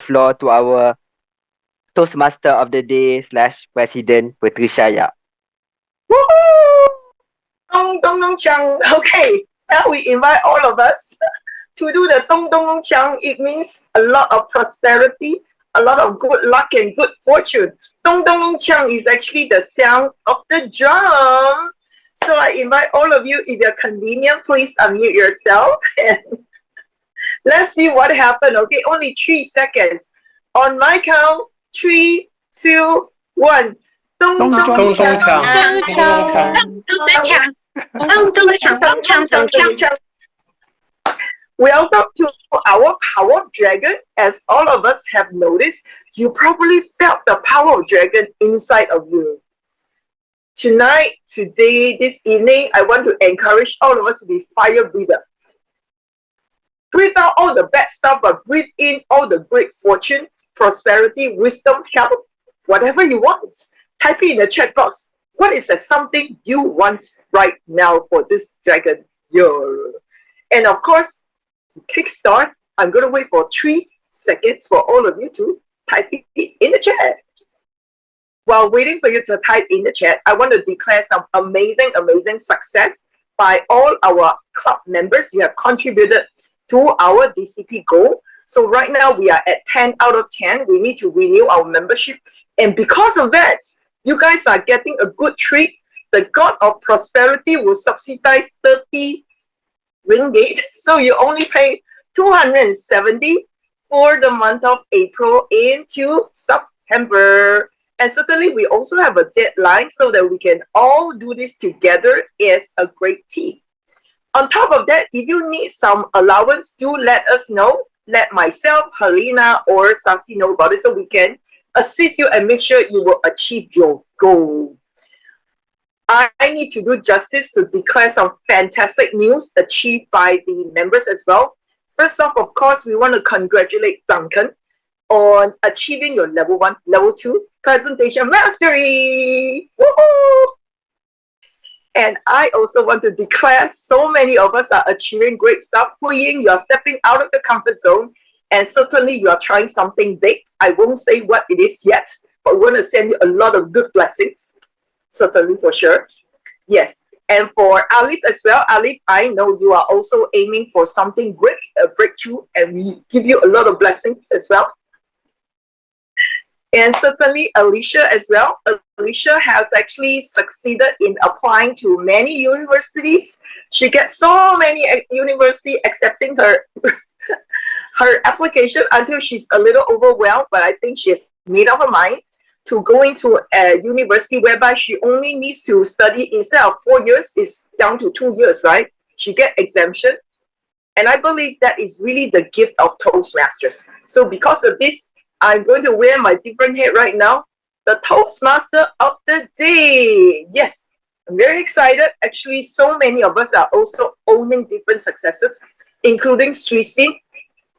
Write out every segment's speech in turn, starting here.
floor to our Toastmaster of the Day slash President, Patricia Yap. Woohoo! Dong dong dong chang. Okay, now we invite all of us to do the dong dong dong chang. It means a lot of prosperity, a lot of good luck and good fortune. Dong dong dong chang is actually the sound of the drum. So I invite all of you, if you're convenient, please unmute yourself and let's see what happened. Okay, only 3 seconds. On my count, 3, 2, 1. Dong dong dong chang. Welcome to our Power of Dragon. As all of us have noticed, you probably felt the power of dragon inside of you. Tonight, today, this evening, I want to encourage all of us to be fire breather. Breathe out all the bad stuff, but breathe in all the great fortune, prosperity, wisdom, health, whatever you want. Type it in the chat box. What is something you want right now for this dragon year? And of course, kickstart, I'm going to wait for 3 seconds for all of you to type it in the chat. While waiting for you to type in the chat, I want to declare some amazing, amazing success by all our club members. You have contributed to our DCP goal. So right now we are at 10 out of 10. We need to renew our membership. And because of that, you guys are getting a good treat. The God of Prosperity will subsidize 30 ringgit. So you only pay 270 for the month of April into September. And certainly we also have a deadline so that we can all do this together as a great team. On top of that, if you need some allowance, do let us know. Let myself, Helena, or Sasi know about it so we can assist you and make sure you will achieve your goal. I need to do justice to declare some fantastic news achieved by the members as well. First off, of course, we want to congratulate Duncan on achieving your level 1, level 2 presentation mastery. Woohoo! And I also want to declare so many of us are achieving great stuff. Puyin, you're stepping out of the comfort zone and certainly you're trying something big. I won't say what it is yet, but we're going to send you a lot of good blessings. Certainly, for sure. Yes. And for Alif as well, Alif, I know you are also aiming for something great, a breakthrough, and we give you a lot of blessings as well. And certainly Alicia as well. Alicia has actually succeeded in applying to many universities. She gets so many universities accepting her her application until she's a little overwhelmed, but I think she has made up her mind to go into a university whereby she only needs to study, instead of 4 years, is down to 2 years, right? She get exemption. And I believe that is really the gift of Toastmasters. So because of this, I'm going to wear my different hat right now. The Toastmaster of the Day. Yes, I'm very excited. Actually, so many of us are also owning different successes, including Swissy.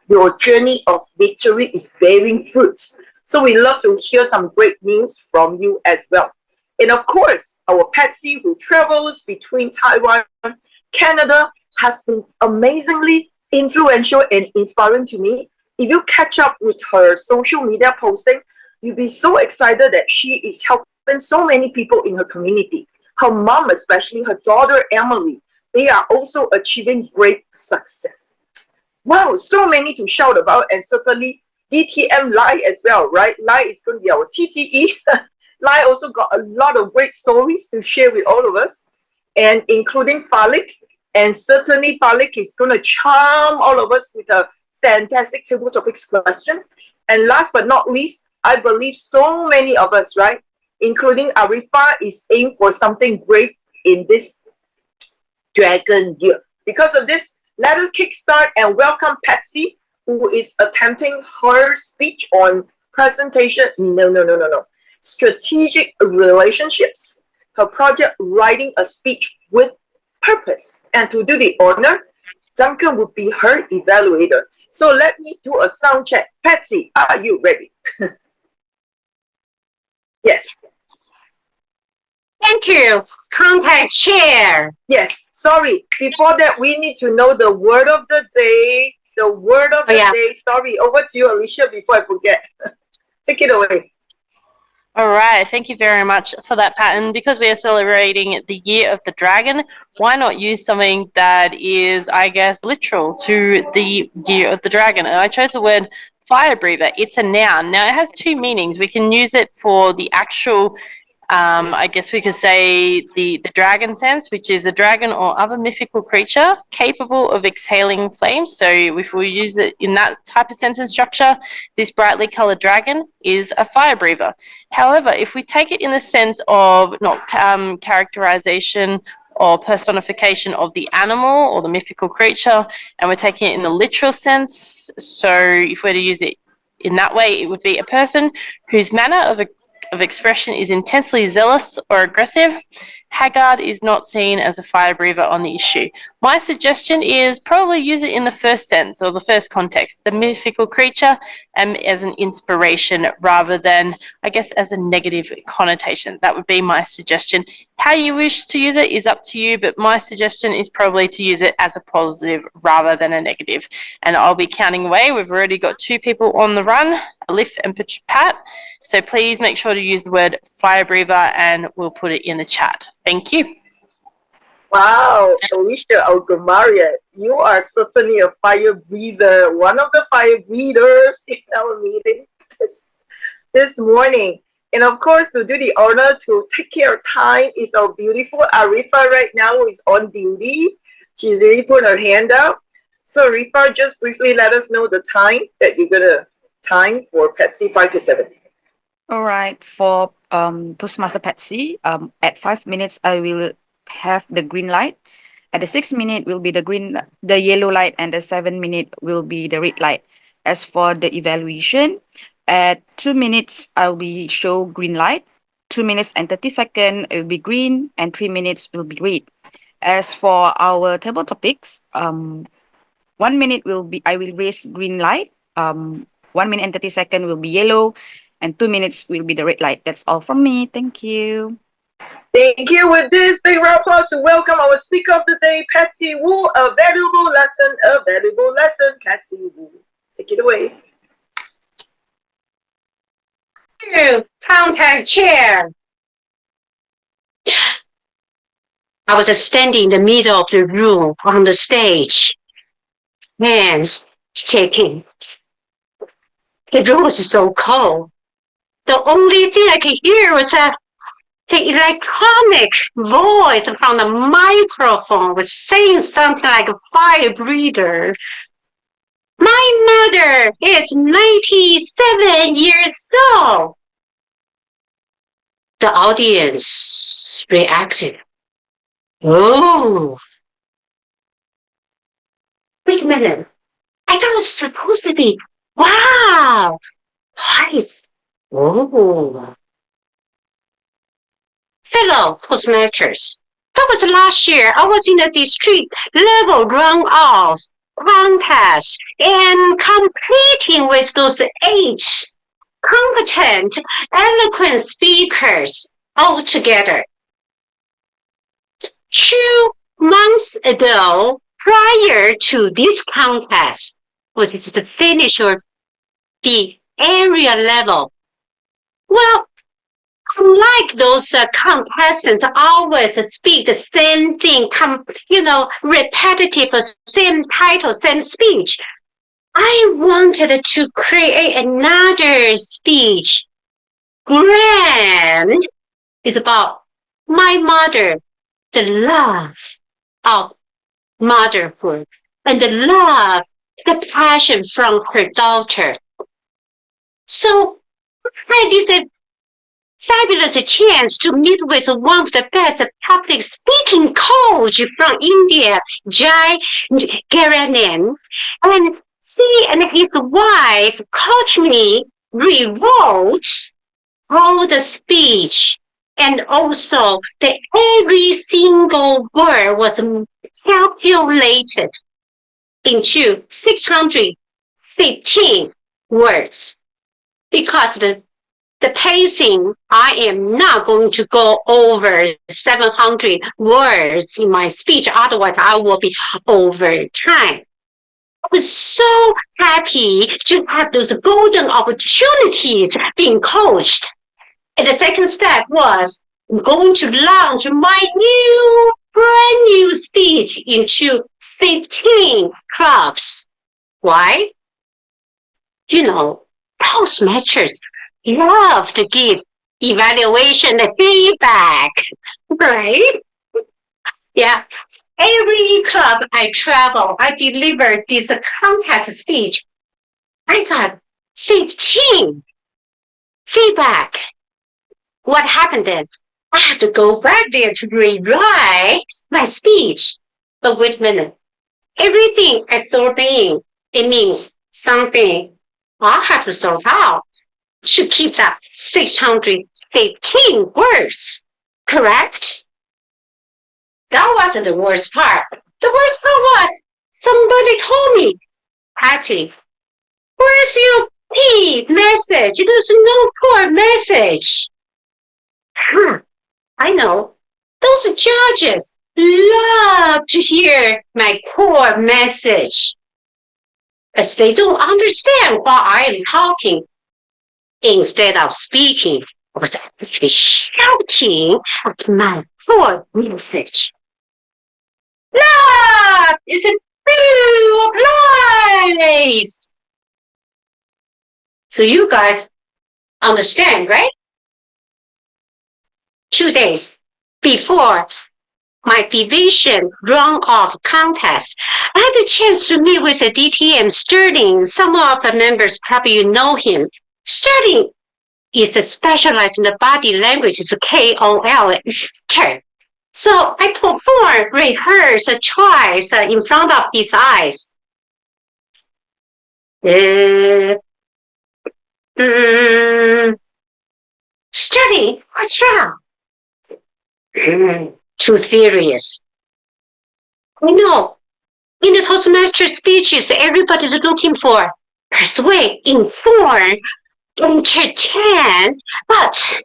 Your journey of victory is bearing fruit. So we love to hear some great news from you as well. And of course, our Patsy, who travels between Taiwan and Canada, has been amazingly influential and inspiring to me. If you catch up with her social media posting, you'll be so excited that she is helping so many people in her community. Her mom, especially her daughter, Emily, they are also achieving great success. Wow, so many to shout about, and certainly DTM Lai as well, right? Lai is going to be our TTE. Lai also got a lot of great stories to share with all of us, and including Falik. And certainly Falik is going to charm all of us with a fantastic table topics question. And last but not least, I believe so many of us, right, including Arifa, is aimed for something great in this dragon year. Because of this, let us kickstart and welcome Patsy, who is attempting her speech on presentation. No. Strategic relationships. Her project, writing a speech with purpose. And to do the honor, Duncan would be her evaluator. So let me do a sound check. Patsy, are you ready? Yes. Thank you. Contact share. Yes. Sorry. Before that, we need to know the word of the day. the word of the day. Sorry, over to you, Alicia, before I forget. Take it away. All right, thank you very much for that, Pat. And because we are celebrating the Year of the Dragon, why not use something that is, I guess, literal to the Year of the Dragon? And I chose the word fire breather. It's a noun. Now, it has two meanings. We can use it for the actual I guess we could say the dragon sense, which is a dragon or other mythical creature capable of exhaling flames. So if we use it in that type of sentence structure, this brightly colored dragon is a fire breather. However, if we take it in the sense of not characterization or personification of the animal or the mythical creature, and we're taking it in the literal sense, so if we're to use it in that way, it would be a person whose manner of expression is intensely zealous or aggressive. Haggard is not seen as a fire breather on the issue. My suggestion is probably use it in the first sense or the first context, the mythical creature, and as an inspiration rather than, I guess, as a negative connotation. That would be my suggestion. How you wish to use it is up to you, but my suggestion is probably to use it as a positive rather than a negative. And I'll be counting away. We've already got 2 people on the run, Alif and Pat. So please make sure to use the word fire breather and we'll put it in the chat. Thank you. Wow, Alicia Algomaria, you are certainly a fire breather, one of the fire breathers in our meeting this morning. And of course, to do the honor to take care of time is our beautiful Arifa right now, who is on duty. She's really put her hand up. So Arifa, just briefly let us know the time that you're gonna time for Patsy 5 to 7. All right, for Toastmaster Patsy, at 5 minutes I will have the green light. At the 6 minute will be the yellow light, and the 7 minute will be the red light. As for the evaluation, at 2 minutes I will show green light. 2 minutes and 30 seconds it will be green, and 3 minutes will be red. As for our table topics, 1 minute I will raise green light. 1 minute and 30 seconds will be yellow, and 2 minutes will be the red light. That's all from me. Thank you. Thank you. With this big round of applause to welcome our speaker of the day, Patsy Wu. A valuable lesson, Patsy Wu. Take it away. Contact chair. I was standing in the middle of the room on the stage, hands shaking. The room was so cold. The only thing I could hear was the electronic voice from the microphone was saying something like a fire breather. My mother is 97 years old. The audience reacted. Oh. Wait a minute. I thought it was supposed to be, wow. Nice. Oh. Fellow Toastmasters, that was last year. I was in the district level runoff contest and competing with those 8 competent, eloquent speakers all together. 2 months ago, prior to this contest, which is the finish or the area level, well, unlike those contestants always speak the same thing, repetitive, same title, same speech, I wanted to create another speech. Grand is about my mother, the love of motherhood, and the love, the passion from her daughter. So I had this fabulous chance to meet with one of the best public speaking coach from India, Jai Garanan, and he and his wife coached me rewrote all the speech, and also that every single word was calculated into 615 words, because the pacing, I am not going to go over 700 words in my speech, otherwise I will be over time. I was so happy to have those golden opportunities being coached. And the second step was I'm going to launch my brand new speech into 15 clubs. Why? You know, Toastmasters love to give evaluation and feedback, right? Yeah. Every club I travel, I deliver this contest speech. I got 15 feedback. What happened then? I have to go back there to rewrite my speech. But wait a minute. Everything I throw in, it means something I have to sort out to keep that 615 words. Correct? That wasn't the worst part. The worst part was somebody told me, Patty, where's your P message? There's no core message. I know. Those judges love to hear my core message, as they don't understand why I am talking. Instead of speaking, I was actually shouting at my core message. Love is a true of life. So you guys understand, right? 2 days before my division run-off contest, I had the chance to meet with a DTM, Sterling. Some of the members probably you know him. Sterling is specialized in the body language, it's a KOL. So I performed, rehearsed twice in front of his eyes. Sterling, what's wrong? Too serious. I know. In the Toastmaster speeches, everybody's looking for persuade, inform, entertain. But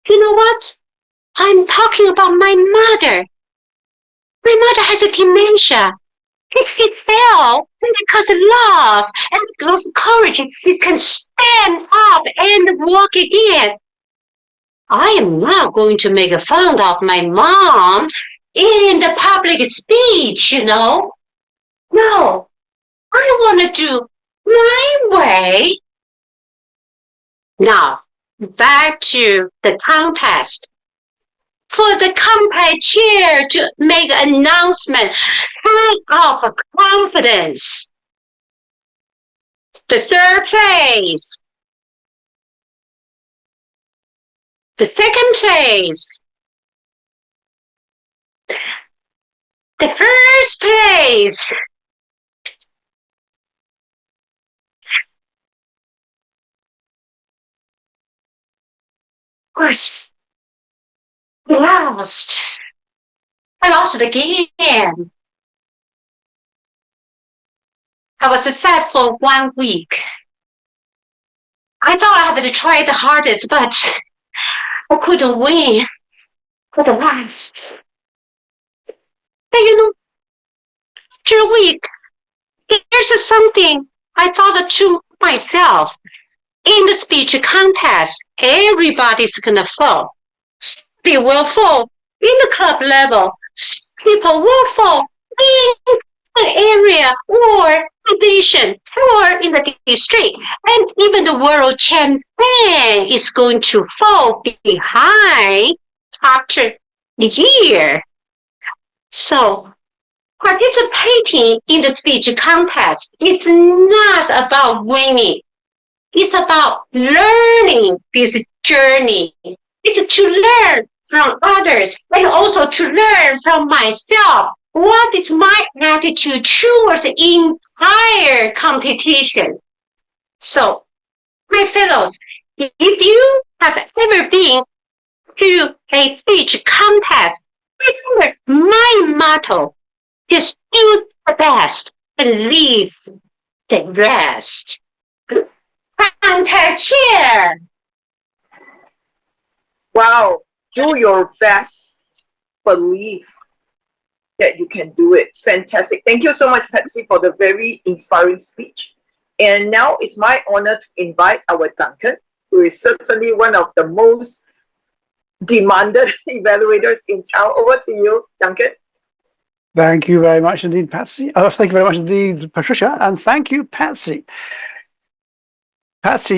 you know what? I'm talking about my mother. My mother has a dementia. And she fell because of love and lost courage. She can stand up and walk again. I am not going to make fun of my mom in the public speech, you know. No, I want to do my way. Now, back to the contest. For the company chair to make an announcement, full of confidence. The third place. The second place. The first place. Of course, we lost. I lost again. I was sad for 1 week. I thought I had to try the hardest, but I couldn't win for the last. And you know, after a week, here's something I thought to myself. In the speech contest, everybody's gonna fall. They will fall in the club level. People will fall in the area or division or in the district. And even the world champion is going to fall behind after the year. So participating in the speech contest is not about winning. It's about learning this journey. It's to learn from others and also to learn from myself. What is my attitude towards the entire competition? So, my fellows, if you have ever been to a speech contest, remember my motto, just do the best and leave the rest. Contact chair. Wow. Do your best. Believe. that you can do it. Fantastic. Thank you so much, Patsy, for the very inspiring speech. And now it's my honor to invite our Duncan, who is certainly one of the most demanded evaluators in town. Over to you, Duncan. Thank you very much indeed, Patsy. Thank you very much indeed, Patricia, and thank you, Patsy. Patsy,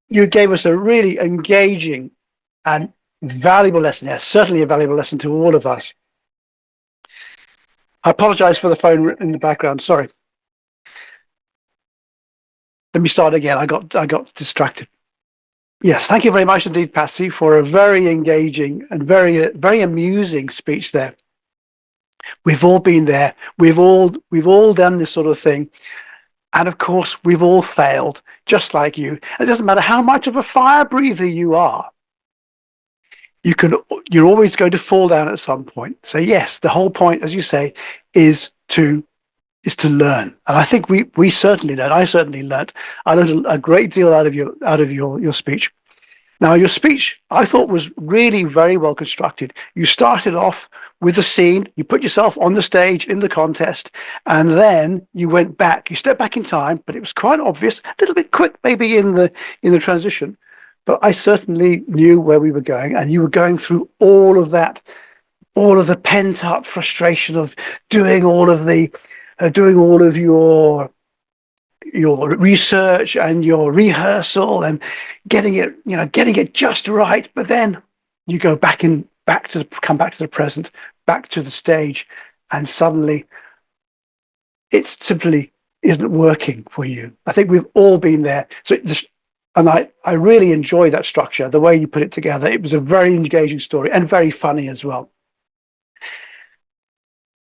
you gave us a really engaging and valuable lesson. Yes, certainly a valuable lesson to all of us. I apologize for the phone in the background. Sorry. Let me start again. I got distracted. Yes, thank you very much indeed, Patsy, for a very engaging and very amusing speech there. We've all been there. We've all done this sort of thing. And of course, we've all failed, just like you. It doesn't matter how much of a fire breather you are. You're always going to fall down at some point. So yes, the whole point, as you say, is to learn. And I think we certainly learned. I certainly learned. I learned a great deal out of your speech. Now, your speech, I thought, was really very well constructed. You started off with a scene, you put yourself on the stage in the contest, and then you went back. You stepped back in time, but it was quite obvious, a little bit quick maybe in the transition. But I certainly knew where we were going, and you were going through all of that, all of the pent-up frustration of doing all of your research and your rehearsal and getting it just right, but then you come back to the present, back to the stage, and suddenly it simply isn't working for you. I think we've all been there. And I really enjoyed that structure, the way you put it together. It was a very engaging story and very funny as well.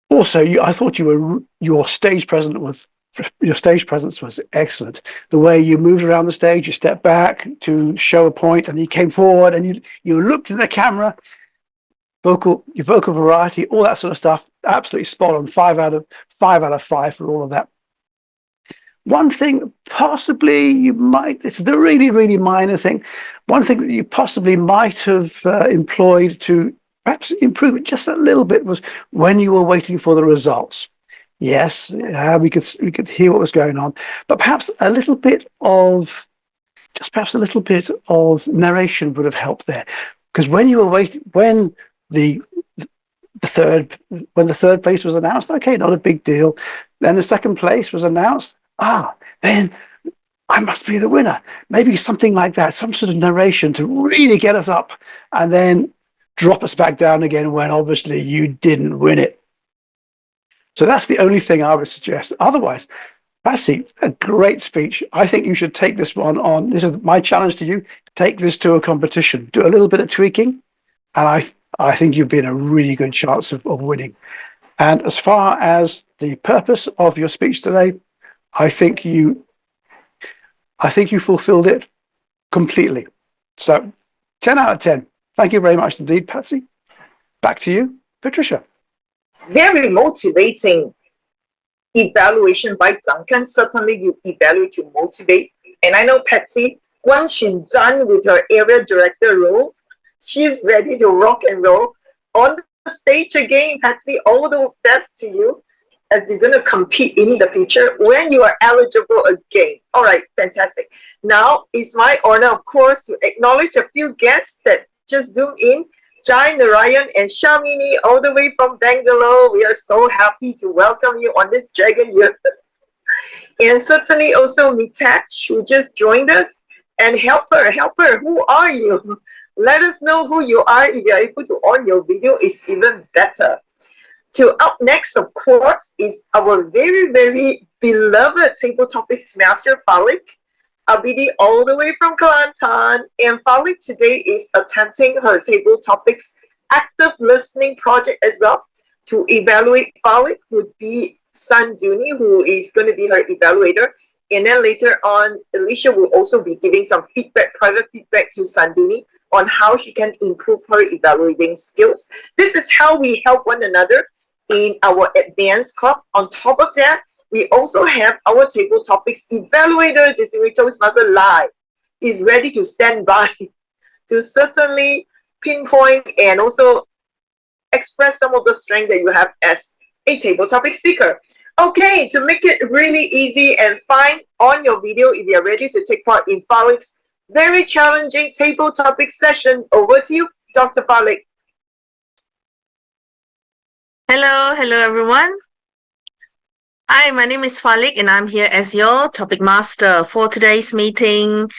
Also, I thought your stage presence was excellent. The way you moved around the stage, you stepped back to show a point, and you came forward, and you looked at the camera. Your vocal variety, all that sort of stuff, absolutely spot on. 5 out of 5 for all of that. One thing possibly it's the really, really minor thing. One thing that you possibly might have employed to perhaps improve it just a little bit was when you were waiting for the results. Yes, we could hear what was going on, but perhaps a little bit of narration would have helped there, because when you were waiting, when the third place was announced, okay, not a big deal. Then the second place was announced. Then I must be the winner. Maybe something like that, some sort of narration to really get us up, and then drop us back down again when obviously you didn't win it. So that's the only thing I would suggest. Otherwise, Patsy, a great speech. I think you should take this one on. This is my challenge to you. Take this to a competition. Do a little bit of tweaking, and I think you've been a really good chance of winning. And as far as the purpose of your speech today, I think you fulfilled it completely. So 10 out of 10. Thank you very much indeed, Patsy. Back to you, Patricia. Very motivating evaluation by Duncan. Certainly you evaluate to motivate. And I know Patsy, once she's done with her area director role, she's ready to rock and roll on the stage again. Patsy, all the best to you as you're going to compete in the future when you are eligible again. All right, fantastic. Now it's my honor, of course, to acknowledge a few guests that just zoomed in. Jai, Narayan, and Shamini, all the way from Bangalore. We are so happy to welcome you on this Dragon Year. And certainly also Mitach, who just joined us. And Helper, who are you? Let us know who you are. If you're able to on your video, it's even better. To up next, of course, is our very, very beloved Table Topics Master, Falik Abidi, all the way from Kelantan. And Falik today is attempting her Table Topics active listening project as well. To evaluate Falik would be Sanduni, who is going to be her evaluator. And then later on, Alicia will also be giving some feedback, private feedback to Sanduni on how she can improve her evaluating skills. This is how we help one another in our advanced club. On top of that, we also have our Table Topics evaluator, Distinguished Toastmaster Lai, is ready to stand by to certainly pinpoint and also express some of the strength that you have as a table topic speaker. Okay, to make it really easy and fine on your video, if you're ready to take part in Falik's very challenging table topic session, over to you, Dr. Falik. Hello everyone. Hi, my name is Falik and I'm here as your topic master for today's meeting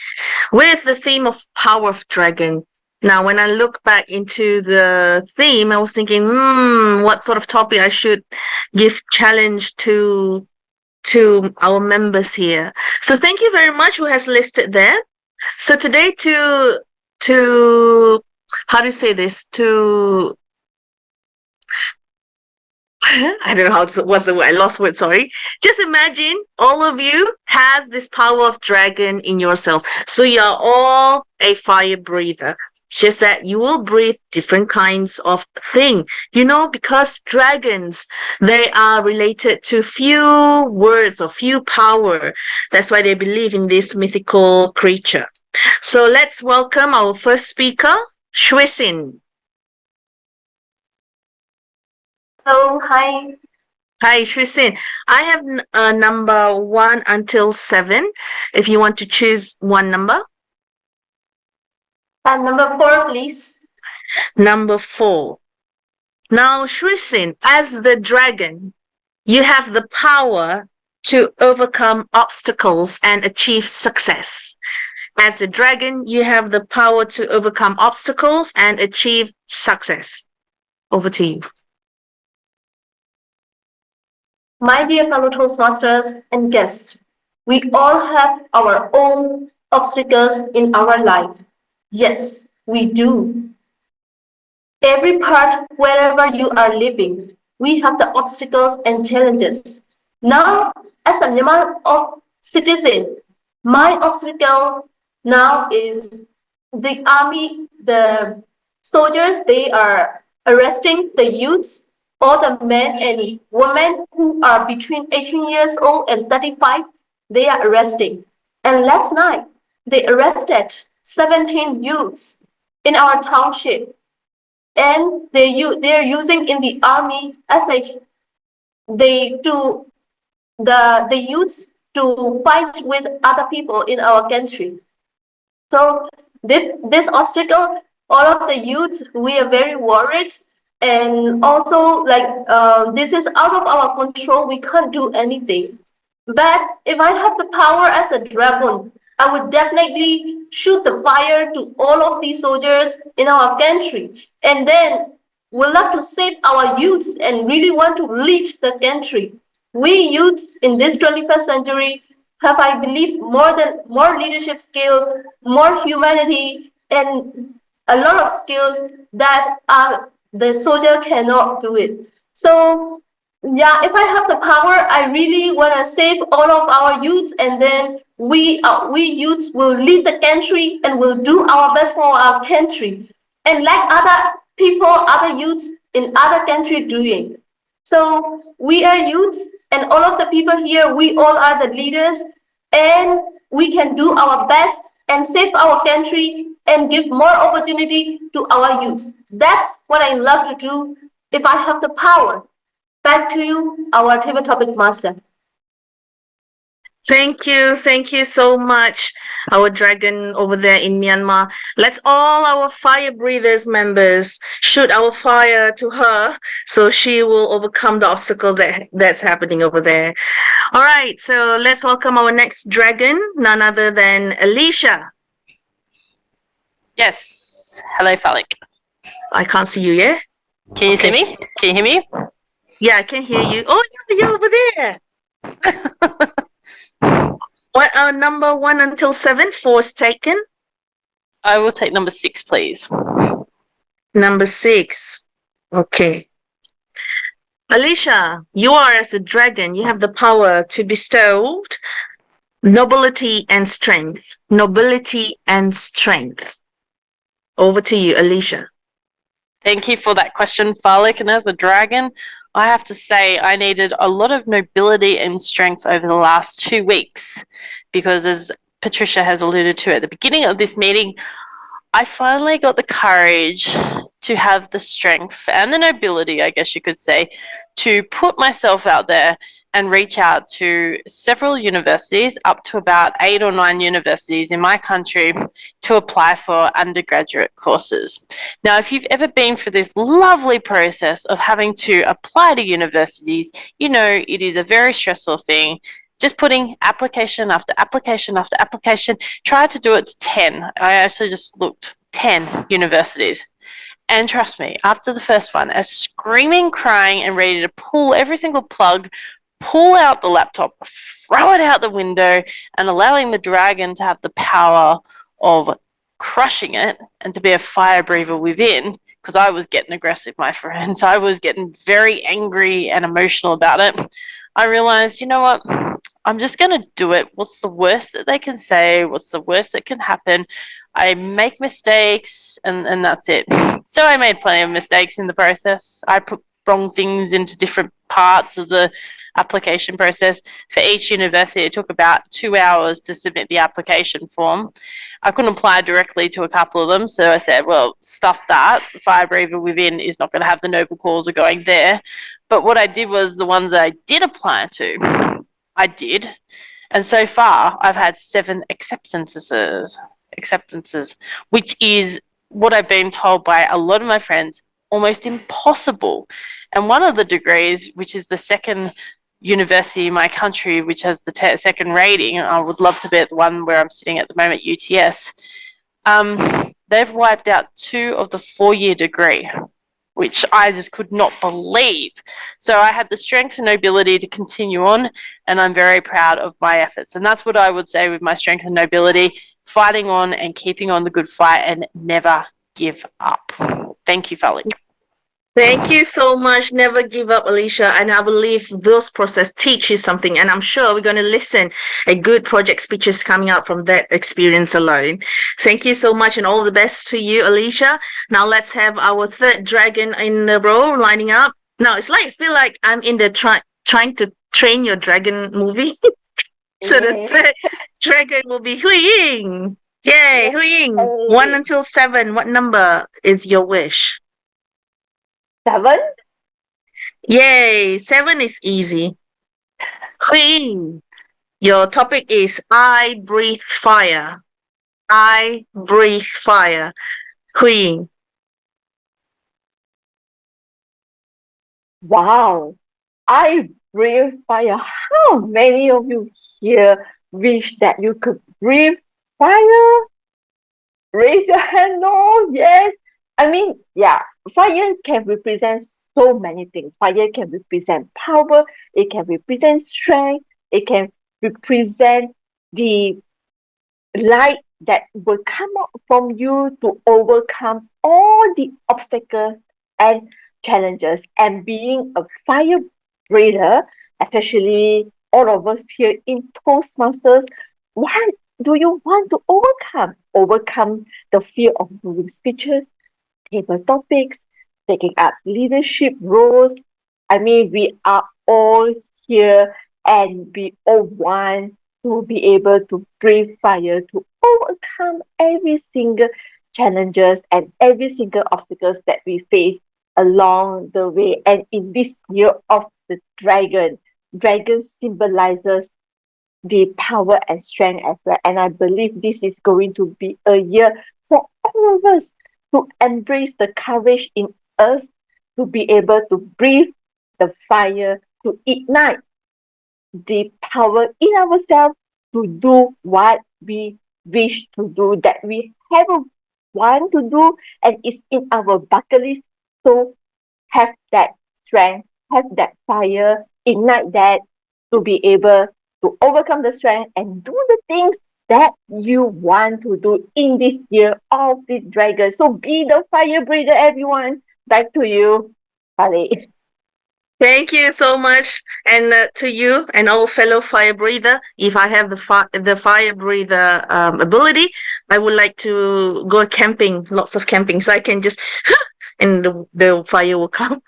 with the theme of Power of Dragon. Now, when I look back into the theme, I was thinking, what sort of topic I should give challenge to our members here. So thank you very much who has listed there. So today to how do you say this? To I don't know what's the word. I lost word. Sorry. Just imagine all of you has this power of dragon in yourself. So you are all a fire breather. It's just that you will breathe different kinds of thing. Because dragons, they are related to few words or few power. That's why they believe in this mythical creature. So let's welcome our first speaker, Shwisin. So, hi. Hi, Shrisin. I have number 1 until 7. If you want to choose one number. Number 4, please. Number 4. Now, Shrisin, as the dragon, you have the power to overcome obstacles and achieve success. As the dragon, you have the power to overcome obstacles and achieve success. Over to you. My dear fellow Toastmasters and guests, we all have our own obstacles in our life. Yes, we do. Every part, wherever you are living, we have the obstacles and challenges. Now, as a Myanmar citizen, my obstacle now is the army, the soldiers, they are arresting the youths, all the men and women who are between 18 years old and 35, they are arresting. And last night, they arrested 17 youths in our township. And they're using in the army as the youths to fight with other people in our country. So this obstacle, all of the youths, we are very worried, and also this is out of our control. We can't do anything. But if I have the power as a dragon, I would definitely shoot the fire to all of these soldiers in our country, and then we'll love to save our youths and really want to lead the country. We youths in this 21st century have, I believe, more leadership skills, more humanity, and a lot of skills that the soldier cannot do it. So yeah, if I have the power, I really want to save all of our youths, and then we youths will lead the country and will do our best for our country, and like other people, other youths in other country doing. So we are youths, and all of the people here, we all are the leaders, and we can do our best and save our country and give more opportunity to our youths. That's what I love to do if I have the power. Back to you, our table topic master. Thank you so much, our dragon over there in Myanmar. Let's all our fire breathers members shoot our fire to her so she will overcome the obstacles that's happening over there. All right, so let's welcome our next dragon, none other than Alicia. Yes. Hello, Falik. I can't see you, yeah? Can you see me? Can you hear me? Yeah, I can hear you. Oh, you're over there. What are number 1 until 7? 4 is taken. I will take number 6, please. Number 6. Okay. Alicia, you are as a dragon. You have the power to bestow nobility and strength. Nobility and strength. Over to you, Alicia. Thank you for that question, Falik. And as a dragon, I have to say I needed a lot of nobility and strength over the last 2 weeks because, as Patricia has alluded to at the beginning of this meeting, I finally got the courage to have the strength and the nobility, I guess you could say, to put myself out there and reach out to several universities, up to about 8 or 9 universities in my country, to apply for undergraduate courses. Now, if you've ever been through this lovely process of having to apply to universities, you know it is a very stressful thing. Just putting application after application after application. Try to do it to 10. I actually just looked 10 universities. And trust me, after the first one, I was screaming, crying, and ready to pull every single plug, pull out the laptop, throw it out the window, and allowing the dragon to have the power of crushing it and to be a fire breather within. Because I was getting aggressive, my friends. I was getting very angry and emotional about it. I realized, you know what? I'm just going to do it. What's the worst that they can say? What's the worst that can happen? I make mistakes and that's it. So I made plenty of mistakes in the process. I put wrong things into different parts of the application process. For each university, it took about 2 hours to submit the application form. I couldn't apply directly to a couple of them, so I said, well, stuff that. Fire Breather Within is not going to have the noble cause of going there. But what I did was the ones that I did apply to, I did. And so far, I've had 7 acceptances, which is what I've been told by a lot of my friends, almost impossible. And one of the degrees, which is the second university in my country, which has the second rating, I would love to be at the one where I'm sitting at the moment, UTS, they've wiped out 2 of the 4-year degree, which I just could not believe. So I had the strength and nobility to continue on, and I'm very proud of my efforts. And that's what I would say with my strength and nobility, fighting on and keeping on the good fight and never give up. Thank you, Falik. Thank you so much. Never give up, Alicia. And I believe those process teach you something. And I'm sure we're going to listen a good project speeches coming out from that experience alone. Thank you so much and all the best to you, Alicia. Now let's have our third dragon in the row lining up. Now it's like I feel like I'm in the trying to train your dragon movie. So the third dragon will be Hui Ying. Yay, Hui Ying. 1 until 7. What number is your wish? 7. Yay, 7 is easy. Hui, your topic is I breathe fire. I breathe fire. Hui. Wow. I breathe fire. How many of you here wish that you could breathe fire? Raise your hand. No, yes. I mean, yeah, fire can represent so many things. Fire can represent power, it can represent strength, it can represent the light that will come out from you to overcome all the obstacles and challenges. And being a fire breather, especially all of us here in Toastmasters, what do you want to overcome? Overcome the fear of doing speeches, table topics, taking up leadership roles. I mean, we are all here and we all want to be able to breathe fire, to overcome every single challenges and every single obstacles that we face along the way. And in this year of the dragon, dragon symbolizes the power and strength as well. And I believe this is going to be a year for all of us to embrace the courage in us to be able to breathe the fire, to ignite the power in ourselves to do what we wish to do, that we have a want to do, and it's in our bucket list. So have that strength, have that fire, ignite that to be able to overcome the strength and do the things that you want to do in this year of the dragon. So be the fire breather, everyone. Back to you, Kali. Thank you so much, and to you and all fellow fire breather. If I have the fire breather ability, I would like to go camping, lots of camping, so I can just and the fire will come.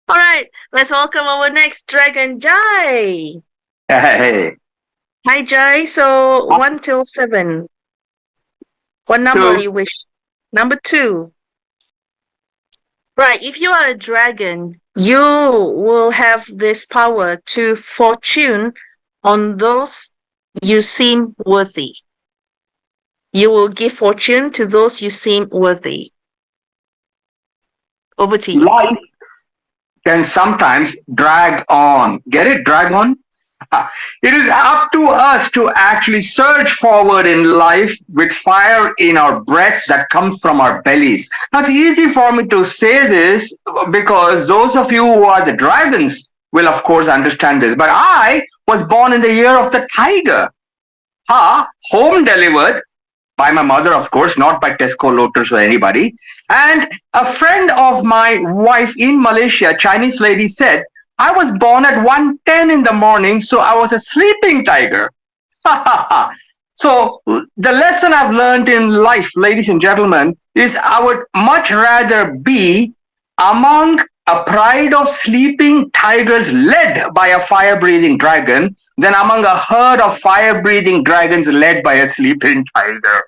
All right, let's welcome our next dragon, Jai. Hey. Hi, Jai. So 1 till 7. What number Two. you wish? Number 2. Right. If you are a dragon, you will have this power to fortune on those you seem worthy. You will give fortune to those you seem worthy. Over to you. Life can sometimes drag on. Get it? Drag on? It is up to us to actually surge forward in life with fire in our breaths that comes from our bellies. Now, it's easy for me to say this because those of you who are the dragons will, of course, understand this. But I was born in the year of the tiger. Home delivered by my mother, of course, not by Tesco Lotus or anybody. And a friend of my wife in Malaysia, Chinese lady, said, I was born at 1:10 in the morning, so I was a sleeping tiger. So the lesson I've learned in life, ladies and gentlemen, is I would much rather be among a pride of sleeping tigers led by a fire-breathing dragon than among a herd of fire-breathing dragons led by a sleeping tiger.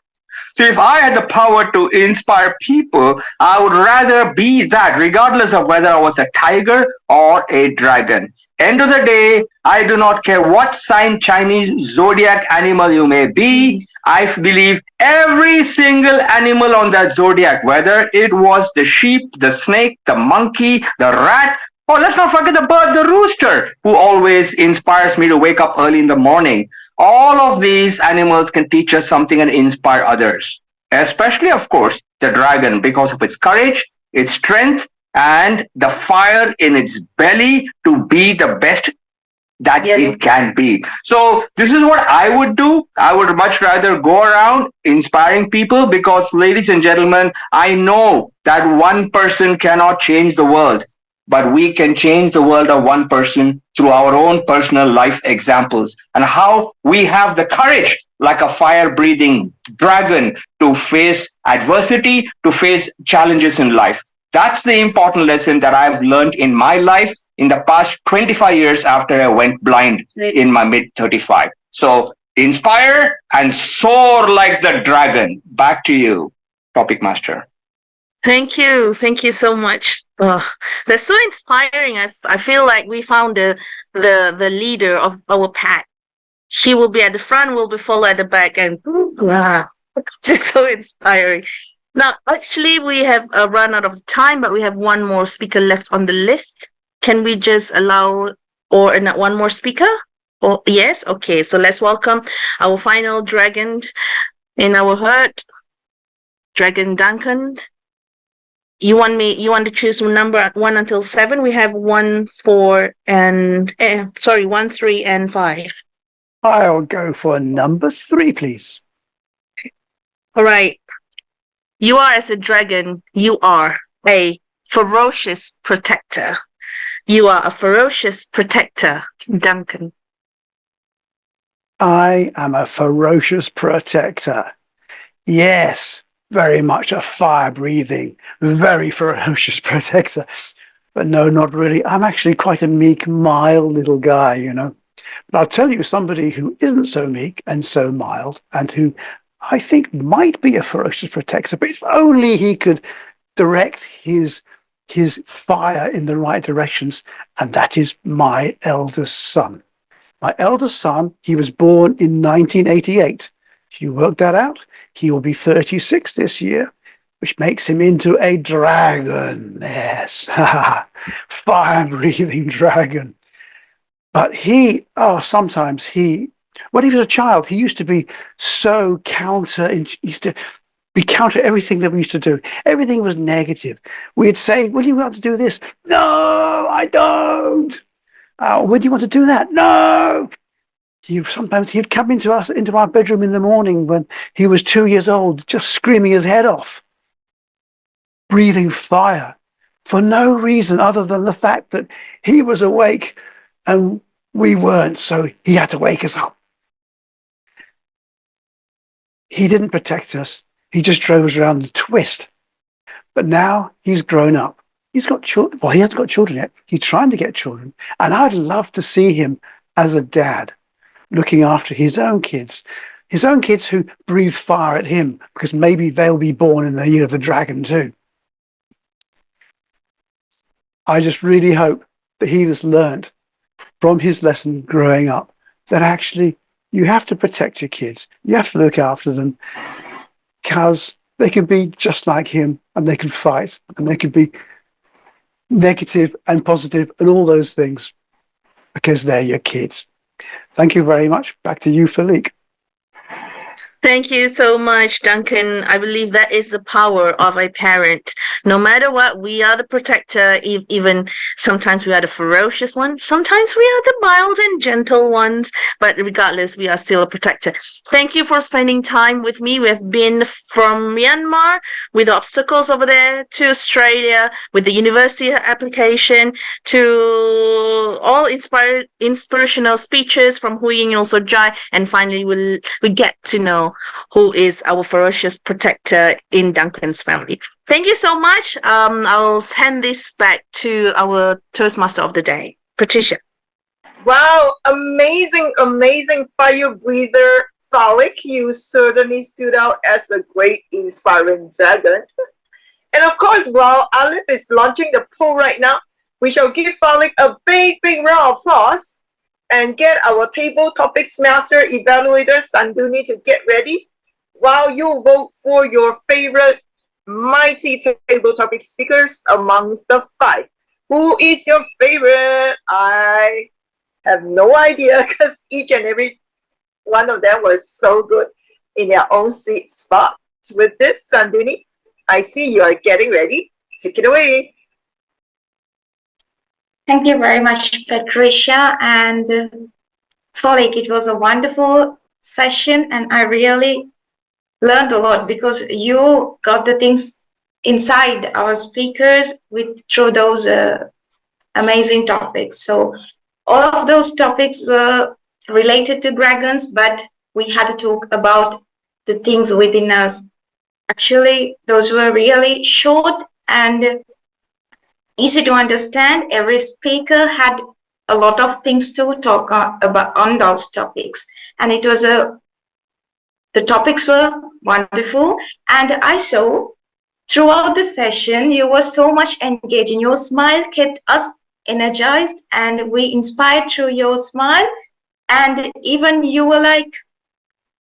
So if I had the power to inspire people, I would rather be that, regardless of whether I was a tiger or a dragon. End of the day, I do not care what sign, Chinese zodiac animal you may be. I believe every single animal on that zodiac, whether it was the sheep, the snake, the monkey, the rat, or let's not forget the bird, the rooster, who always inspires me to wake up early in the morning. All of these animals can teach us something and inspire others, especially, of course, the dragon, because of its courage, its strength, and the fire in its belly to be the best that it can be. So this is what I would do. I would much rather go around inspiring people because, ladies and gentlemen, I know that one person cannot change the world, but we can change the world of one person through our own personal life examples and how we have the courage like a fire breathing dragon to face adversity, to face challenges in life. That's the important lesson that I've learned in my life in the past 25 years after I went blind in my mid 35. So inspire and soar like the dragon. Back to you, Topic Master. Thank you. Thank you so much. Oh, that's so inspiring. I feel like we found the leader of our pack. She will be at the front, we'll be followed at the back, and wow, it's so inspiring. Now, actually, we have run out of time, but we have one more speaker left on the list. Can we just allow one more speaker? Oh, yes. Okay, so let's welcome our final dragon in our herd, Dragon Duncan. You want to choose number 1 until 7? We have 1, 4, and 1, 3, and 5. I'll go for number 3, please. All right. You are, as a dragon, you are a ferocious protector. You are a ferocious protector, Duncan. I am a ferocious protector. Yes, very much a fire-breathing, very ferocious protector. But no, not really. I'm actually quite a meek, mild little guy, you know. But I'll tell you somebody who isn't so meek and so mild and who I think might be a ferocious protector, but if only he could direct his fire in the right directions, and that is my eldest son. My eldest son, he was born in 1988. You work that out, he will be 36 this year, which makes him into a dragon. Yes, fire-breathing dragon. But sometimes when he was a child, he used to be so used to be counter everything that we used to do. Everything was negative. We'd say, well, you want to do this? No, I don't. When do you want to do that? No. Sometimes he'd come into our bedroom in the morning when he was 2 years old, just screaming his head off, breathing fire for no reason other than the fact that he was awake and we weren't, so he had to wake us up. He didn't protect us. He just drove us around the twist. But now he's grown up. He's got children. Well, he hasn't got children yet. He's trying to get children. And I'd love to see him as a dad, looking after his own kids, his own kids who breathe fire at him because maybe they'll be born in the year of the dragon too. I just really hope that he has learned from his lesson growing up that actually you have to protect your kids. You have to look after them because they can be just like him and they can fight and they can be negative and positive and all those things because they're your kids. Thank you very much. Back to you, Philippe. Thank you so much, Duncan. I believe that is the power of a parent. No matter what, we are the protector. Even sometimes we are the ferocious ones. Sometimes we are the mild and gentle ones. But regardless, we are still a protector. Thank you for spending time with me. We've been from Myanmar with the obstacles over there to Australia with the university application to all inspirational speeches from Hu Ying and also Jai. And finally, we get to know who is our ferocious protector in Duncan's family. Thank you so much. I'll hand this back to our Toastmaster of the day, Patricia. Wow, amazing, amazing fire breather, Falik. You certainly stood out as a great inspiring dragon. And of course, while Aleph is launching the poll right now, we shall give Falik a big, big round of applause and get our table topics master evaluator Sanduni to get ready while you vote for your favorite mighty table topic speakers amongst the 5. Who is your favorite? I have no idea because each and every one of them was so good in their own sweet spot. With this, Sanduni, I see you are getting ready. Take it away. Thank you very much, Patricia. And Folik, it was a wonderful session, and I really learned a lot because you got the things inside our speakers through those amazing topics. So all of those topics were related to dragons, but we had to talk about the things within us. Actually, those were really short and easy to understand. Every speaker had a lot of things to talk about on those topics, and it was the topics were wonderful. And I saw throughout the session you were so much engaged, and your smile kept us energized, and we inspired through your smile. And even you were like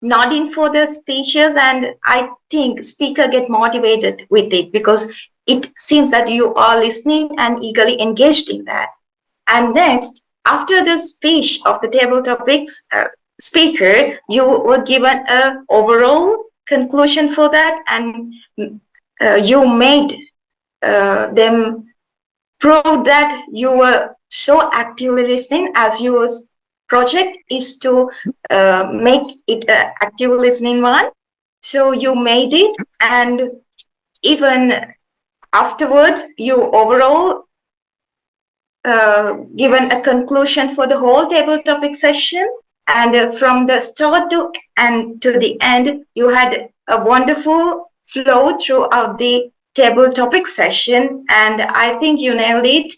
nodding for the speeches, and I think speaker get motivated with it because it seems that you are listening and eagerly engaged in that. And next, after the speech of the table topics speaker, you were given an overall conclusion for that, and you made them prove that you were so actively listening, as your project is to make it an active listening one. So you made it, and even afterwards, you overall given a conclusion for the whole table topic session. And from the start to the end, you had a wonderful flow throughout the table topic session. And I think you nailed it.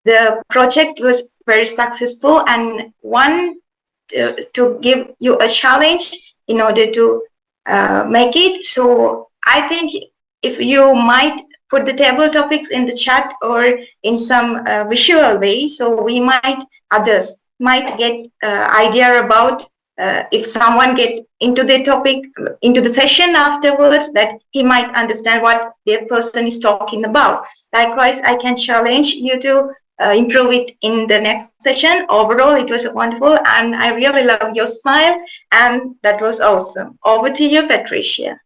The project was very successful, and one to give you a challenge in order to make it. So I think if you might put the table topics in the chat or in some visual way, so others might get idea about if someone get into the topic, into the session afterwards, that he might understand what the person is talking about. Likewise, I can challenge you to improve it in the next session. Overall, it was wonderful, and I really love your smile, and that was awesome. Over to you, Patricia.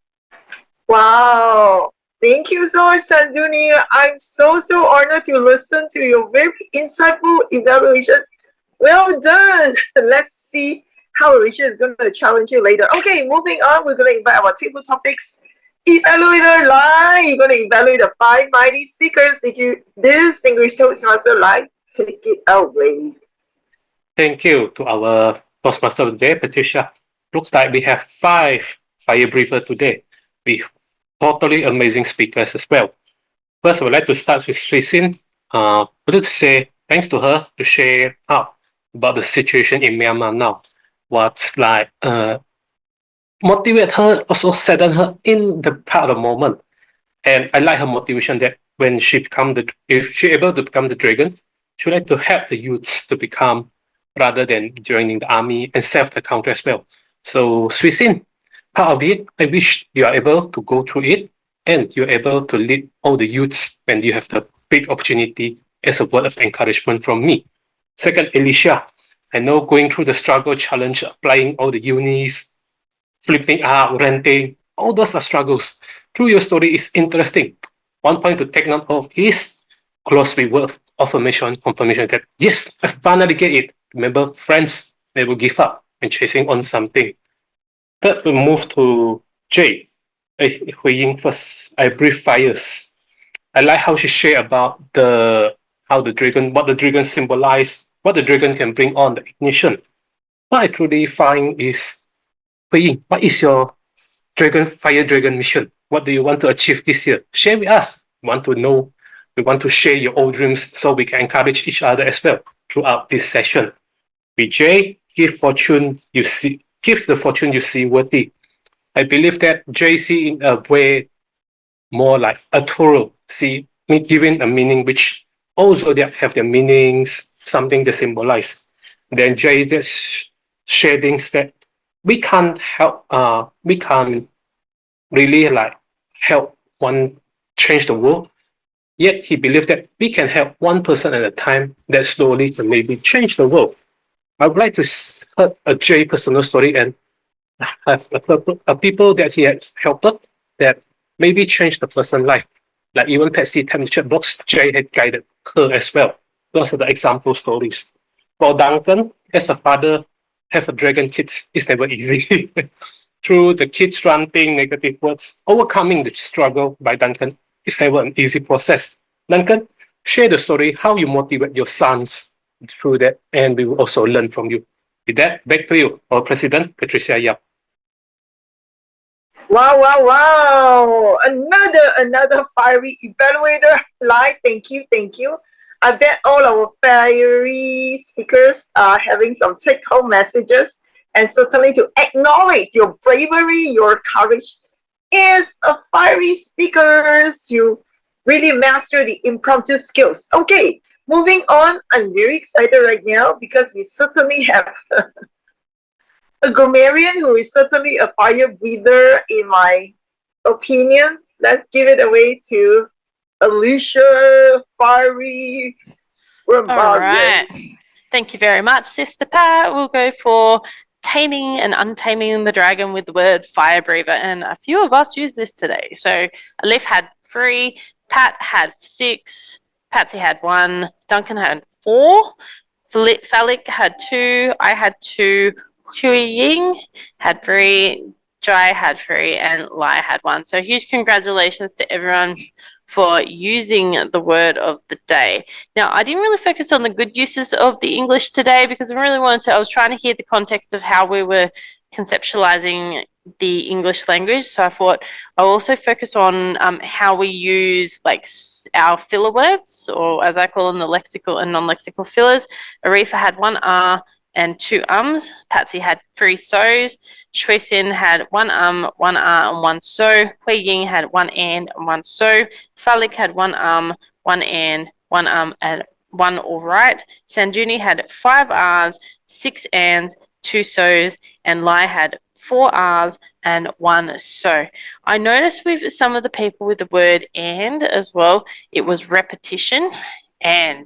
Wow. Thank you so much, Sanduni. I'm so honored to listen to your very insightful evaluation. Well done. Let's see how Alicia is going to challenge you later. Okay, moving on. We're going to invite our table topics evaluator live. You're going to evaluate the 5 mighty speakers. If you distinguished Toastmaster live, take it away. Thank you to our Toastmaster of the day, Patricia. Looks like we have 5 fire breather today with totally amazing speakers as well. First, I would like to start with Tracy. I would like to say thanks to her to share out about the situation in Myanmar now. What's like motivate her, also sadden her in the part of the moment. And I like her motivation that when she if she able to become the dragon, she would like to help the youths to become rather than joining the army and serve the country as well. So Swissin, part of it, I wish you are able to go through it and you're able to lead all the youths when you have the big opportunity as a word of encouragement from me. Second, Alicia, I know going through the struggle, challenge, applying all the unis, flipping out, renting, all those are struggles. Through your story is interesting. One point to take note of is close with word of affirmation, confirmation that yes, I finally get it. Remember, friends never give up and chasing on something. Third, we move to Jay. Hui Ying first. I breathe fires. I like how she shared about what the dragon symbolize, what the dragon can bring on the ignition. What I truly find is, Hui Ying, what is your Fire Dragon mission? What do you want to achieve this year? Share with us. We want to know. We want to share your old dreams so we can encourage each other as well throughout this session. Vijay, give the fortune you see worthy. I believe that JC in a way more like a Toro, giving a meaning which also they have their meanings, something they symbolize. Then Jay just shading that we can't really like help one change the world. Yet he believed that we can help one person at a time that slowly can maybe change the world. I would like to hear a Jay personal story and have a people that he has helped that maybe changed the person's life. Like even Patsy temperature box, Jay had guided her as well. Those are the example stories. For Duncan, as a father, have a dragon kids is never easy. Through the kids ranting negative words, overcoming the struggle by Duncan is never an easy process. Duncan, share the story how you motivate your sons through that, and we will also learn from you. With that, back to you, our President, Patricia Yap. Wow, wow, wow. Another fiery evaluator. Like, thank you, thank you. I bet all our fiery speakers are having some take-home messages, and certainly to acknowledge your bravery, your courage is a fiery speakers to really master the impromptu skills. Okay, moving on. I'm very excited right now because we certainly have a grammarian who is certainly a fire breather in my opinion. Let's give it away to Alicia, fiery grammarian. All right. Thank you very much, Sister Pat. We'll go for taming and untaming the dragon with the word fire breather. And a few of us use this today. So Alif had 3, Pat had 6, Patsy had 1, Duncan had 4, Falik had 2, I had 2, Hui Ying had 3, Jai had 3, and Lai had 1. So huge congratulations to everyone for using the word of the day. Now, I didn't really focus on the good uses of the English today because I was trying to hear the context of how we were conceptualizing the English language. So I thought I'll also focus on how we use like our filler words, or as I call them, the lexical and non-lexical fillers. Arifa had 1 R and 2 ums. Patsy had 3 so's. Shui Sin had 1 1 R, and 1 so. Hui Ying had 1 and 1 so. Falik had 1 1 and 1 and 1 all right. Sanjuni had 5 R's, 6 ands, 2 so's, and Lai had 4 R's and 1 so. I noticed with some of the people with the word and as well, it was repetition and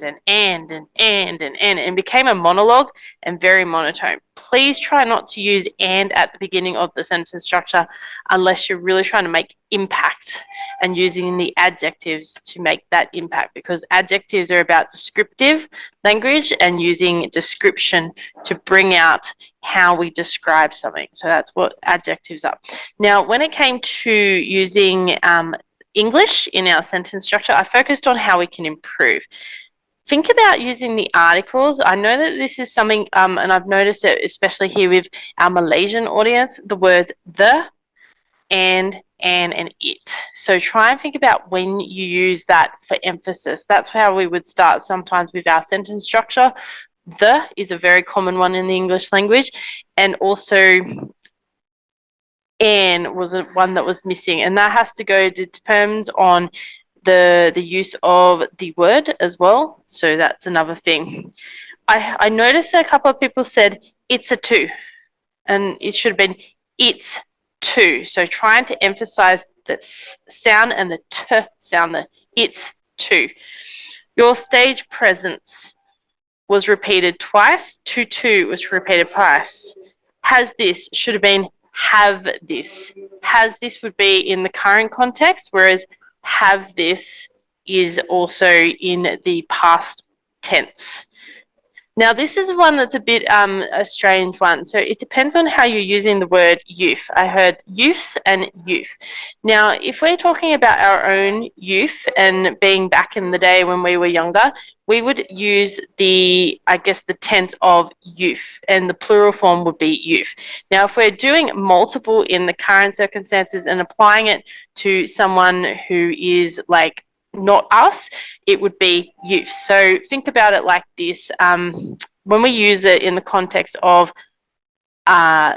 became a monologue and very monotone. Please try not to use and at the beginning of the sentence structure unless you're really trying to make impact and using the adjectives to make that impact, because adjectives are about descriptive language and using description to bring out how we describe something. So that's what adjectives are. Now, when it came to using English in our sentence structure, I focused on how we can improve. Think about using the articles. I know that this is something, and I've noticed it especially here with our Malaysian audience, the words the, and it. So try and think about when you use that for emphasis. That's how we would start sometimes with our sentence structure. The is a very common one in the English language, and also N was one that was missing, and that has to go. It depends on the use of the word as well. So that's another thing. I noticed that a couple of people said it's a two, and it should have been it's two. So trying to emphasize the sound and the t sound, the it's two. Your stage presence was repeated twice. Two was repeated twice. Has this should have been have this. Has this would be in the current context, whereas have this is also in the past tense. Now, this is one that's a bit a strange one. So it depends on how you're using the word youth. I heard youths and youth. Now, if we're talking about our own youth and being back in the day when we were younger, we would use the tense of youth, and the plural form would be youth. Now, if we're doing multiple in the current circumstances and applying it to someone who is like not us, it would be youth. So think about it like this. When we use it in the context of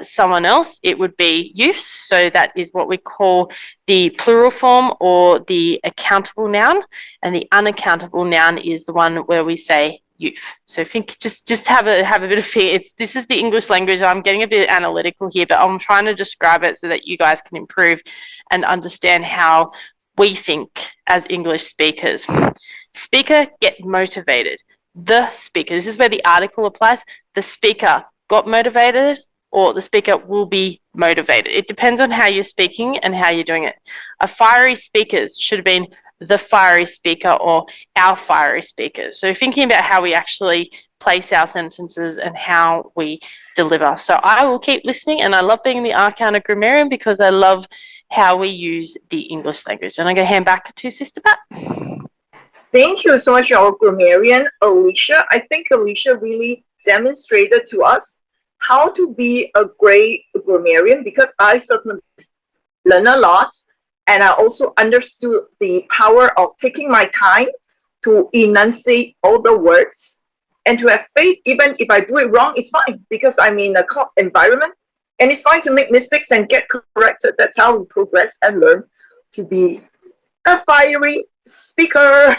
someone else, it would be youths. So that is what we call the plural form or the accountable noun, and the unaccountable noun is the one where we say youth. So think, just have a bit of fear. This is the English language. I'm getting a bit analytical here, but I'm trying to describe it so that you guys can improve and understand how we think as English speakers. Speaker, get motivated. The speaker, this is where the article applies. The speaker got motivated, or the speaker will be motivated. It depends on how you're speaking and how you're doing it. A fiery speakers should have been the fiery speaker or our fiery speakers. So thinking about how we actually place our sentences and how we deliver. So I will keep listening, and I love being the Arcana grammarian because I love how we use the English language. And I'm going to hand back to Sister Pat. Thank you so much, our grammarian, Alicia. I think Alicia really demonstrated to us how to be a great grammarian, because I certainly learned a lot, and I also understood the power of taking my time to enunciate all the words and to have faith. Even if I do it wrong, it's fine, because I'm in a club environment, and it's fine to make mistakes and get corrected. That's how we progress and learn to be a fiery speaker.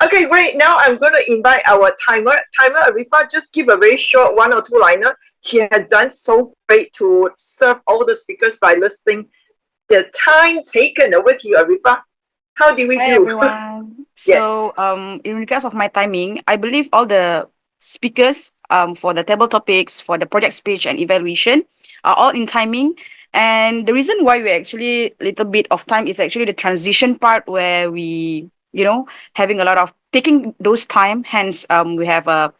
Okay, great. Now I'm going to invite our timer. Arifa, just give a very short 1 or 2 liner. He has done so great to serve all the speakers by listing the time taken. Over to you, Arifa. How did we Hi, do? everyone. Yes. So, in regards of my timing, I believe all the speakers for the table topics, for the project speech and evaluation are all in timing. And the reason why we actually little bit of time is actually the transition part where we, having a lot of taking those time. Hence, we have a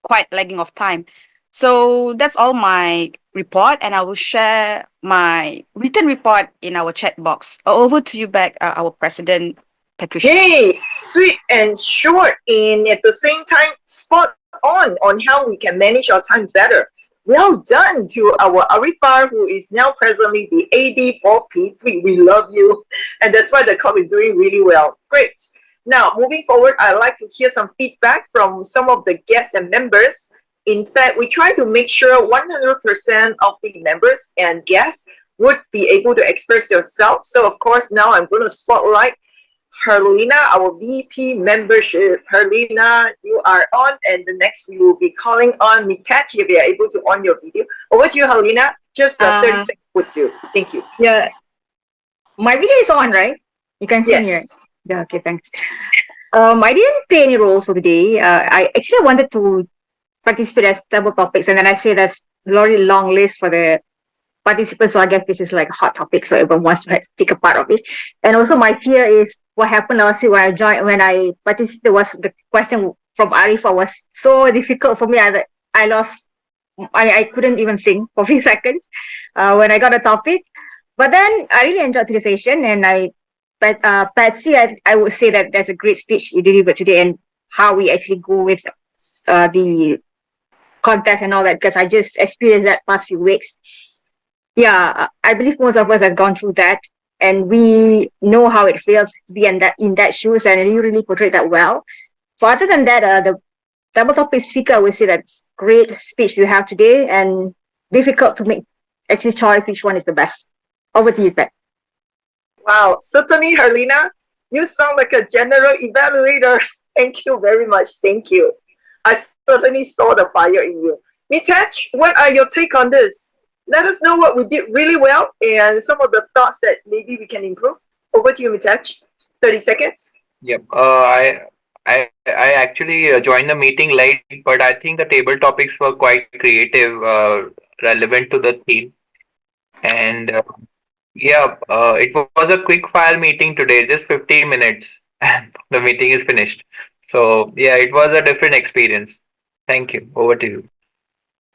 quite lagging of time. So that's all my report, and I will share my written report in our chat box. Over to you back, our president, Patricia. Hey, sweet and short, and at the same time, spot on how we can manage our time better. Well done to our Arifar, who is now presently the AD for P3. We love you, and that's why the club is doing really well. Great. Now, moving forward, I'd like to hear some feedback from some of the guests and members. In fact, we try to make sure 100% of the members and guests would be able to express yourself. So, of course, now I'm going to spotlight Herlina, our VP membership. Herlina, you are on, and the next we will be calling on Mitachi if you are able to on your video. Over to you, Herlina. Just 30 seconds would do. Thank you. Yeah. My video is on, right? You can see Yes. me, right? Yeah, okay, thanks. I didn't play any roles for today. I actually wanted to participate as table topics, and then I say that's a very long list for the participants, so I guess this is like a hot topic, so everyone wants to take a part of it. And also my fear is what happened last year when I participated was the question from Arifa was so difficult for me. I couldn't even think for a few seconds when I got a topic. But then I really enjoyed the session, and Patsy, I would say that there's a great speech you delivered today, and how we actually go with the contest and all that, because I just experienced that past few weeks. Yeah, I believe most of us have gone through that, and we know how it feels to be in that shoes, and you really portrayed that well. So other than that, the double topic speaker, I would say that's great speech you have today, and difficult to make actually choose which one is the best. Over to you, Pat. Wow, certainly, Herlina, you sound like a general evaluator. Thank you very much. Thank you. I certainly saw the fire in you. Mitach, what are your take on this? Let us know what we did really well and some of the thoughts that maybe we can improve. Over to you, Mitach. 30 seconds. Yep. I actually joined the meeting late, but I think the table topics were quite creative, relevant to the theme. And yeah, it was a quick file meeting today, just 15 minutes, and the meeting is finished. So yeah, it was a different experience. Thank you. Over to you.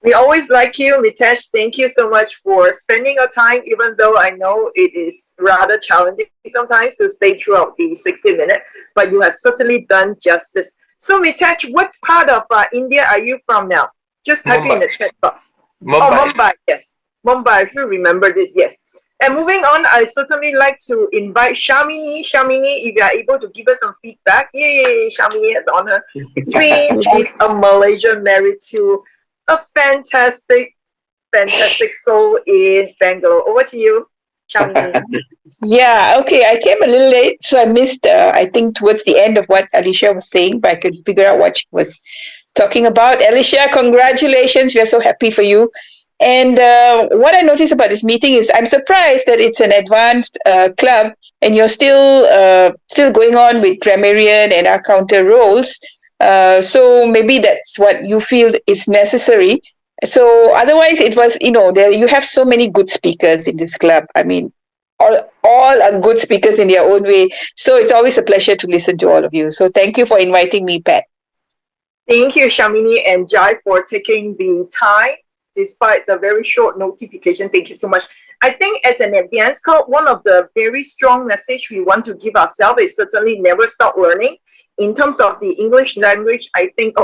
We always like you, Mitesh. Thank you so much for spending your time, even though I know it is rather challenging sometimes to stay throughout the 60 minutes, but you have certainly done justice. So, Mitesh, what part of India are you from now? Just type it in the chat box. Mumbai. Oh, Mumbai, yes. Mumbai, if you remember this, yes. And moving on, I certainly like to invite Shamini. Shamini, if you are able to give us some feedback. Yay, Shamini is on her screen. She's a Malaysian married to a fantastic soul in Bangalore. Over to you, Shamini. Yeah, okay. I came a little late, so I missed, I think, towards the end of what Alicia was saying, but I could figure out what she was talking about. Alicia, congratulations. We are so happy for you. And what I noticed about this meeting is I'm surprised that it's an advanced club and you're still going on with grammarian and our counter roles. So maybe that's what you feel is necessary. So otherwise, it was, you have so many good speakers in this club. I mean, all are good speakers in their own way. So it's always a pleasure to listen to all of you. So thank you for inviting me, Pat. Thank you, Shamini and Jai, for taking the time despite the very short notification. Thank you so much. I think as an advanced club, one of the very strong message we want to give ourselves is certainly never stop learning. In terms of the English language, I think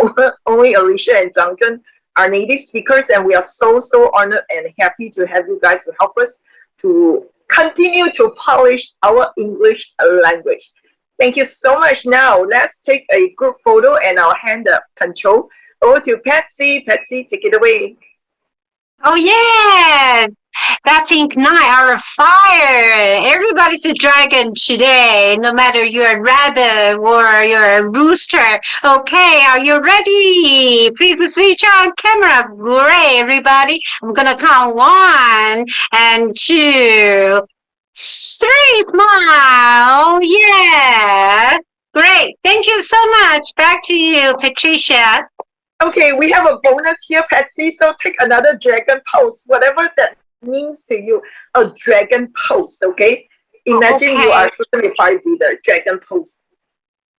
only Alicia and Duncan are native speakers, and we are so honored and happy to have you guys to help us to continue to polish our English language. Thank you so much. Now, let's take a group photo and I'll hand the control over to Patsy. Patsy, take it away. Oh, yeah. That's Ignite our fire. Everybody's a dragon today, no matter you're a rabbit or you're a rooster. Okay, are you ready? Please switch on camera. Great, everybody. I'm going to count 1 and 2, 3. Smile. Yeah. Great. Thank you so much. Back to you, Patricia. Okay, we have a bonus here, Patsy. So take another dragon pose, whatever that means to you. A dragon pose, okay? Imagine you are certainly a fire breather, dragon pose.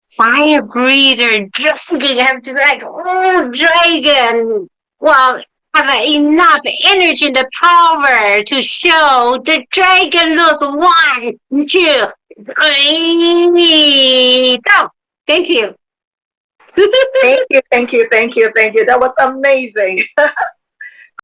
Fire breather, just have to like, oh, dragon. Well, have enough energy and the power to show the dragon look 1, 2, 3. Go. Thank you. Thank you. That was amazing.